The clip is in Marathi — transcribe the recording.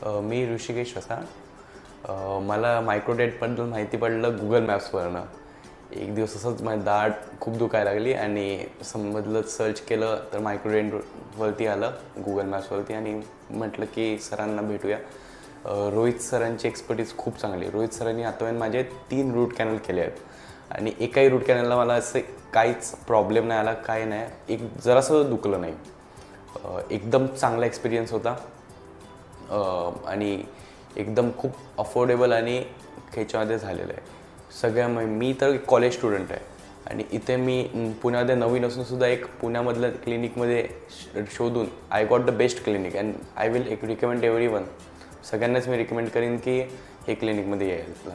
मी ऋषिकेश रसाळ. मला मायक्रोडेटबद्दल माहिती पडलं गुगल मॅप्सवरनं. एक दिवस असंच माझी दाढ खूप दुखायला लागली आणि समजलं, सर्च केलं तर मायक्रोडेंटवरती आलं गुगल मॅप्सवरती आणि म्हटलं की सरांना भेटूया. रोहित सरांची एक्सपर्टीज खूप चांगली. रोहित सरांनी आतापर्यंत माझे 3 रूट कॅनल केले आहेत आणि एकाही रूट कॅनलला मला असं काहीच प्रॉब्लेम नाही आला, काही नाही, एक जरासं दुखलं नाही. एकदम चांगला एक्सपिरियन्स होता आणि एकदम खूप अफोर्डेबल आणि ह्याच्यामध्ये झालेलं आहे सगळ्या. मी तर कॉलेज स्टुडंट आहे आणि इथे मी पुण्यामध्ये नवीन असूनसुद्धा एक पुण्यामधल्या क्लिनिकमध्ये शोधून I got the best clinic and I will recommend every one. सगळ्यांनाच मी रिकमेंड करीन की हे क्लिनिकमध्ये यायला.